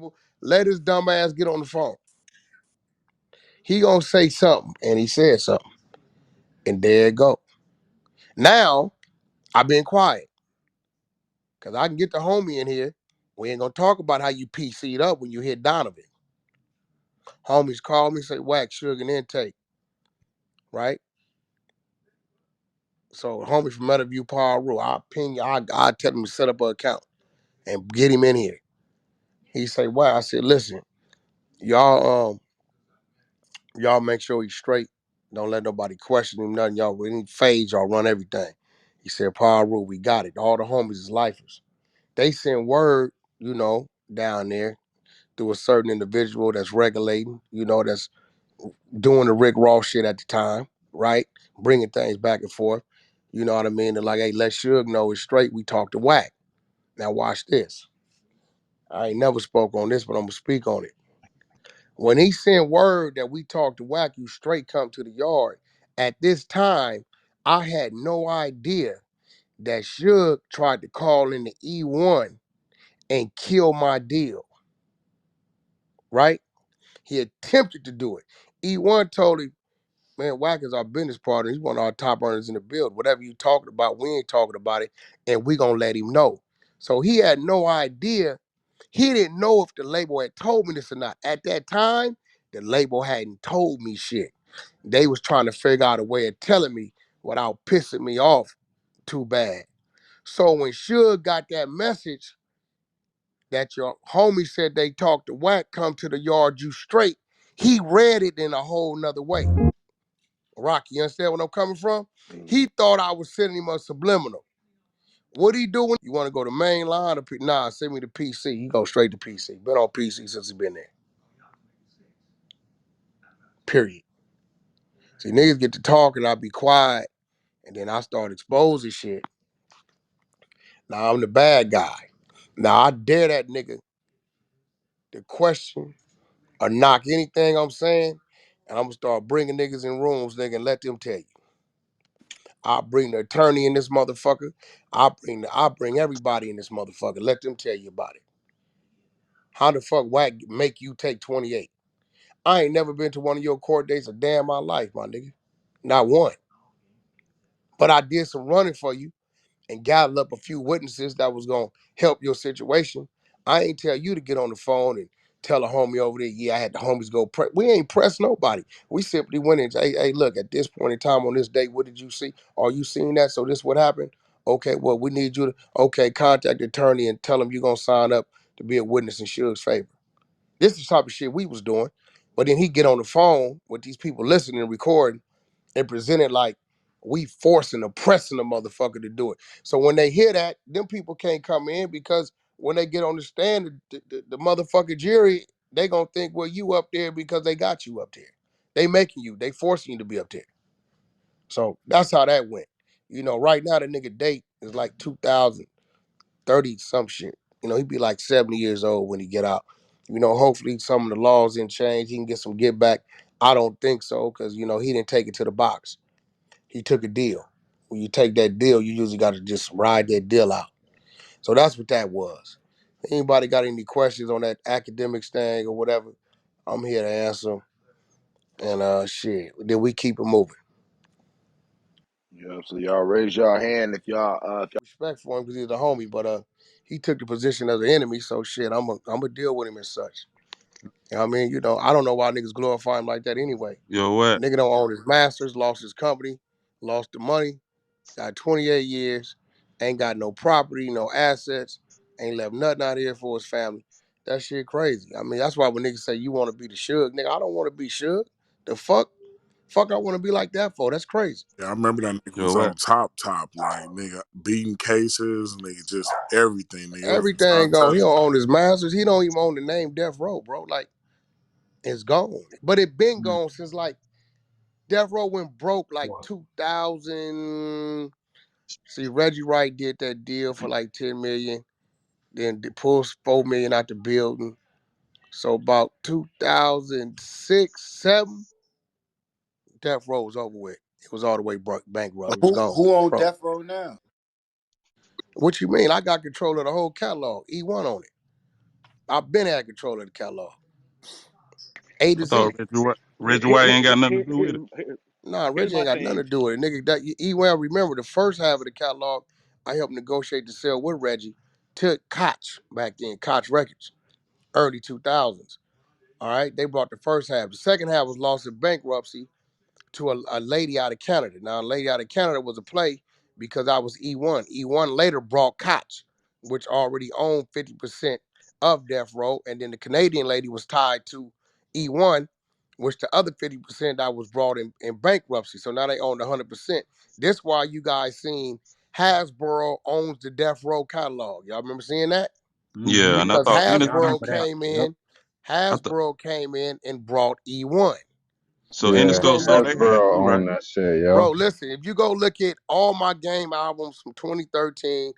people. Let his dumb ass get on the phone. He gonna say something, and he said something, and there it go. Now I've been quiet because I can get the homie in here. We ain't gonna talk about how you PC'd up when you hit Donovan. Homies call me, say WACK, sugar and intake, right? So homie from Meadowview Power Rule, I'll ping you, I tell him to set up an account and get him in here. He say, "Wow." I said, "Listen, y'all make sure he's straight. Don't let nobody question him, nothing. Y'all, with any fades, y'all run everything." He said, "Power Rule, we got it. All the homies is lifers." They send word, down there through a certain individual that's regulating, that's doing the Rick Ross shit at the time, right? Bringing things back and forth. You know what I mean? They're like, "Hey, let Suge know it's straight. We talk to WACK." Now watch this. I ain't never spoke on this, but I'm gonna speak on it. When he sent word that we talked to WACK, you straight come to the yard. At this time, I had no idea that Suge tried to call in the E1 and kill my deal, right? He attempted to do it. E1 told him, "Man, WACK is our business partner. He's one of our top earners in the build. Whatever you talking about, we ain't talking about it, and we gonna let him know." So he had no idea. He didn't know if the label had told me this or not. At that time, the label hadn't told me shit. They was trying to figure out a way of telling me without pissing me off too bad. So when Suge got that message that your homie said they talked to WACK, come to the yard, you straight, he read it in a whole nother way. Rocky, you understand where I'm coming from? He thought I was sending him a subliminal. What he doing? You want to go to main line or nah? Send me to PC. He go straight to PC. Been on PC since he been there. Period. See, niggas get to talk and I be quiet, and then I start exposing shit. Now I'm the bad guy. Now I dare that nigga to question or knock anything I'm saying, and I'm gonna start bringing niggas in rooms, nigga, and let them tell you. I'll bring the attorney in this motherfucker. I'll bring everybody in this motherfucker. Let them tell you about it. How the fuck WACK make you take 28? I ain't never been to one of your court dates a day in my life, my nigga. Not one. But I did some running for you and gathered up a few witnesses that was gonna help your situation. I ain't tell you to get on the phone and tell a homie over there, yeah, I had the homies go press. We ain't press nobody. We simply went in and say, hey, look, at this point in time on this date, what did you see? Are you seeing that? So this what happened? Okay, well, we need you to, okay, contact the attorney and tell him you're gonna sign up to be a witness in Suge's favor. This is the type of shit we was doing. But then he get on the phone with these people listening and recording and present it like we forcing or pressing the motherfucker to do it. So when they hear that, them people can't come in because when they get on the stand, the motherfucker jury, they gonna think, well, you up there because they got you up there. They making you, they forcing you to be up there. So that's how that went. Right now the nigga date is like 2030 some shit. He'd be like 70 years old when he get out. Hopefully some of the laws didn't change. He can get some get back. I don't think so because, he didn't take it to the box. He took a deal. When you take that deal, you usually got to just ride that deal out. So that's what that was. Anybody got any questions on that academics thing or whatever, I'm here to answer them. And shit, then we keep it moving. Yeah, so y'all raise y'all hand if y'all Respect for him because he's a homie, but he took the position as an enemy, so shit, I'm a deal with him as such. You know what I mean? I don't know why niggas glorify him like that anyway. Yo, what? Nigga don't own his masters, lost his company, lost the money, got 28 years, ain't got no property, no assets, ain't left nothing out here for his family. That shit crazy. I mean, that's why when niggas say you want to be the Suge, nigga, I don't want to be Suge. The fuck? Fuck I want to be like that for? That's crazy. Yeah, I remember that nigga Yo, was what? on top, like nigga beating cases, nigga just everything, nigga. It was from top Everything to gone. top. He don't own his masters. He don't even own the name Death Row, bro. Like, it's gone. But it been gone since like Death Row went broke like 2000. See, Reggie Wright did that deal for like 10 million. Then they pulled 4 million out the building. So about 2006, 7, Death Row was over with. It was all the way bankrupt. It was gone. Who on Bro, death row now? what you mean? I got control of the whole catalog. E1 on it. I've been had control of the catalog, A to I Z. thought Reggie White ain't got nothing to do with it. Nah, Here's Reggie my ain't got nothing thing. to do with it, nigga. That well, remember the first half of the catalog, I helped negotiate the sale with Reggie to Koch back then, Koch Records, early 2000s. All right, they brought the first half. The second half was lost in bankruptcy to a lady out of Canada. Now, a lady out of Canada was a play because I was E1. E1 later brought Koch, which already owned 50% of Death Row, and then the Canadian lady was tied to E1, which the other 50% that was brought in bankruptcy. So now they own 100%. This why you guys seen Hasbro owns the Death Row catalog. Y'all remember seeing that? Yeah, and I Because thought Yeah, I Hasbro remember that. came Yep. in, I thought Hasbro came in and brought E1. so If you Yeah, go So look, they had Hasbro to, right? own that shit, yo. bro, listen, if you go look at all my game albums from 2013,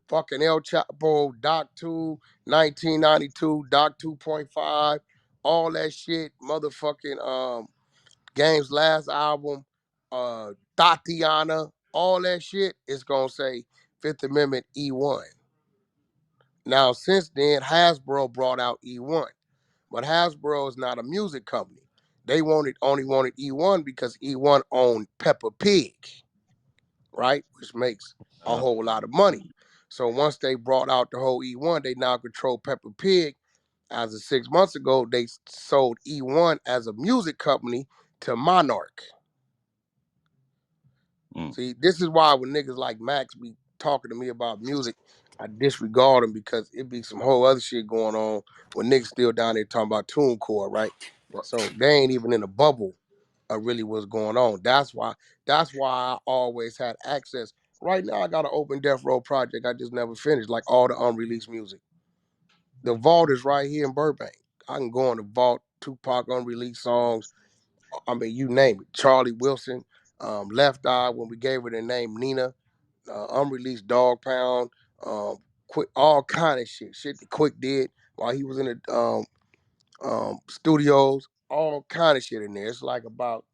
fucking El Chapo, Doc 2, 1992, Doc 2.5, all that shit, motherfucking Game's last album, Tatiana, all that shit, it's gonna say Fifth Amendment E1. Now, since then, Hasbro brought out E1, but Hasbro is not a music company. They only wanted E1 because E1 owned Peppa Pig, right? Which makes a Uh, whole lot of money. So once they brought out the whole E1, they now control Peppa Pig. As of 6 months ago, they sold E1 as a music company to Monarch. mm, See, this is why when niggas like Max be talking to me about music, I disregard them because it be some whole other shit going on when niggas still down there talking about TuneCore, right? So they ain't even in a bubble of really what's going on. That's why I always had access. Right now I got an open Death Row project I just never finished, like all the unreleased music. The vault is right here in Burbank. I can go on the vault, Tupac unreleased songs, I mean, you name it. Charlie Wilson, Left Eye, when we gave her the name Nina, unreleased Dog Pound, Quick, all kind of shit. Shit that Quick did while he was in the studios, all kind of shit in there. It's like about,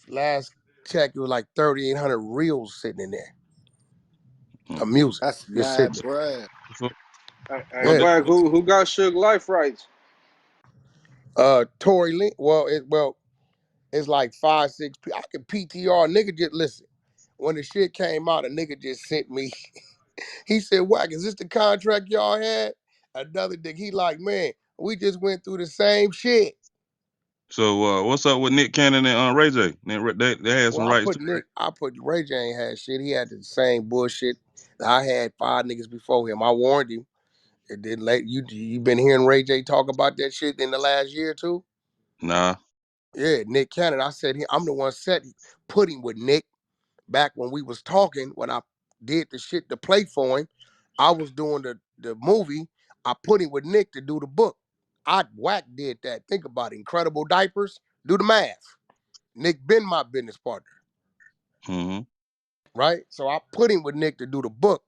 last check, it was like 3,800 reels sitting in there mm. of music. That's Just sitting mad there. bread. So, Hey, so Yeah. they, Wack, who got Suge Life rights? Tory Lane, it's like 5, 6 people. I can PTR, nigga, just listen. When the shit came out, a nigga just sent me. He said, "Wack, is this the contract y'all had?" Another nigga, he like, "Man, we just went through the same shit." what's up with Nick Cannon and Ray J? They had some Well, rights too, right? I put Ray J ain't had shit. He had the same bullshit that I had 5 niggas before him. I warned him. It didn't let you been hearing Ray J talk about that shit in the last year or two? Nah. Yeah, Nick Cannon. I said I'm the one put him with Nick back when we was talking, when I did the shit to play for him. I was doing the movie. I put him with Nick to do the book. Wack did that. Think about it. Incredible Diapers. Do the math. Nick been my business partner, Mm-hmm. right? So I put him with Nick to do the book.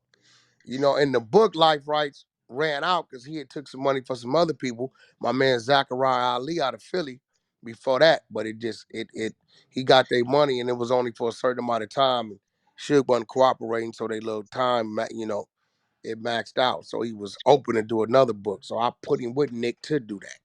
And the book life rights ran out because he had took some money for some other people. My man Zachariah Ali out of Philly before that, but he got their money and it was only for a certain amount of time. And Suge wasn't cooperating, so they little time, it maxed out. So he was open to do another book. So I put him with Nick to do that.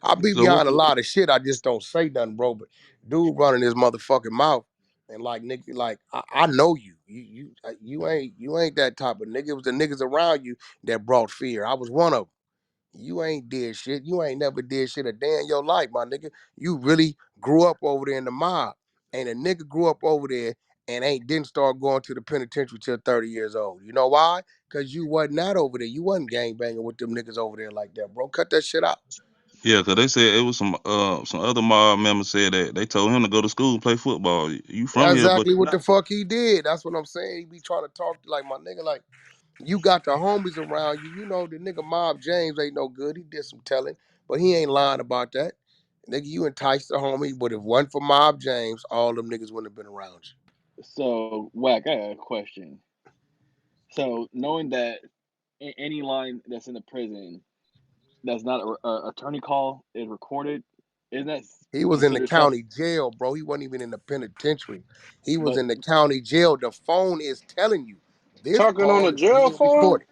I be So behind a lot of shit. I just don't say nothing, bro. But dude running his motherfucking mouth and like nigga, like I know you. You ain't that type of nigga. It was the niggas around you that brought fear. I was one of them. You ain't did shit. You ain't never did shit a day in your life, my nigga. You really grew up over there in the mob. And a nigga grew up over there and ain't didn't start going to the penitentiary till 30 years old. You know why? Because you wasn't that over there. You wasn't gang banging with them niggas over there like that, bro. Cut that shit out. yeah, cause they said it was some other mob members said that they told him to go to school and play football. You from That's here, but exactly you're what the not from. fuck he did. That's what I'm saying. He be trying to talk to like my nigga, like you got the homies around you. You know the nigga Mob James ain't no good. He did some telling, but he ain't lying about that. Nigga, you enticed the homie, but if it wasn't for Mob James, all them niggas wouldn't have been around So, Wack, I got a question. So, knowing that any line that's in the prison that's not a attorney call is recorded, isn't that you. He was in the considered self? county jail, bro. He wasn't even in the penitentiary. He was But in the county jail. The phone is telling you this talking on call a is jail being phone, recorded.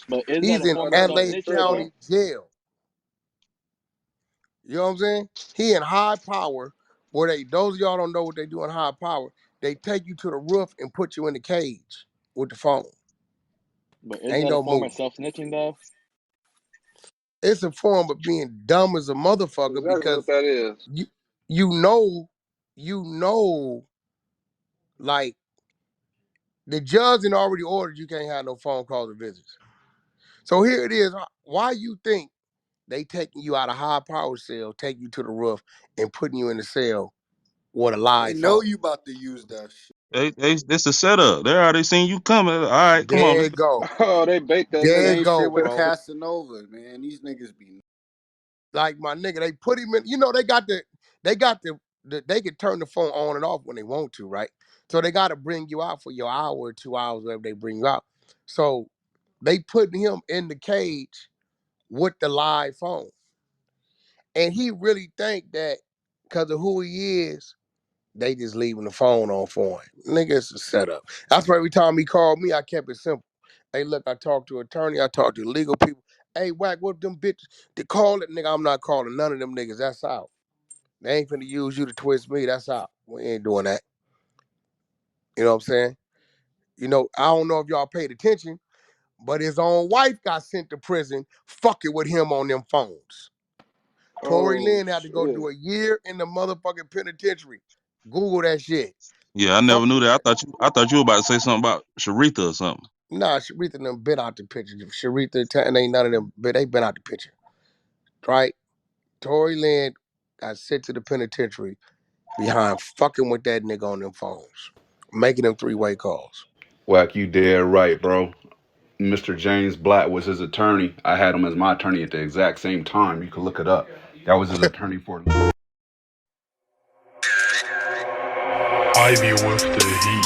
But isn't that He's a in Oh, form of that self LA nigga snitching tripping. though? County Jail. You know what I'm saying? He in high power, where they those of y'all don't know what they do in high power. They take you to the roof and put you in the cage with the phone. But isn't Ain't that a no form of moving. self snitching though? It's a form of being dumb as a motherfucker Exactly what because that is. you you know you know like the judge had already ordered you can't have no phone calls or visits. So here it is. Why you think they taking you out of high power cell, taking you to the roof, and putting you in the cell with a They live know phone? you about to use that shit. It's a setup. They already seen you coming. All right, come on, There let's you go. Oh, they bait that There you Same nigga. go, shit with bro. Casanova, man. These niggas be. Like my nigga, they put him in. You know, they they can turn the phone on and off when they want to, right? So they got to bring you out for your hour or 2 hours, whatever they bring you out. So they put him in the cage with the live phone, and he really think that because of who he is, they just leaving the phone on for him. Nigga, it's a setup. That's why every time he called me, I kept it simple. Hey, look, I talked to an attorney, I talked to legal people. Hey, Wack, what them bitches? They call it, nigga. I'm not calling none of them niggas. That's out. They ain't finna use you to twist me. That's out. We ain't doing that. You know what I'm saying? You know, I don't know if y'all paid attention, but his own wife got sent to prison fucking with him on them phones. Tory Oh Lynn had to go do shit. a year in the motherfucking penitentiary. Google that shit. yeah, I Fuck. never knew that. I thought you were about to say something about Sharitha or something. Nah, Sharitha done been out the picture. Sharitha and ain't none of them, but they been out the picture. Right? Tory Lynn got sent to the penitentiary behind fucking with that nigga on them phones. Making them three-way calls. Wack, you dead right, bro. Mr. James Black was his attorney. I had him as my attorney at the exact same time. You can look it up. That was his attorney for. Ivy with the heat.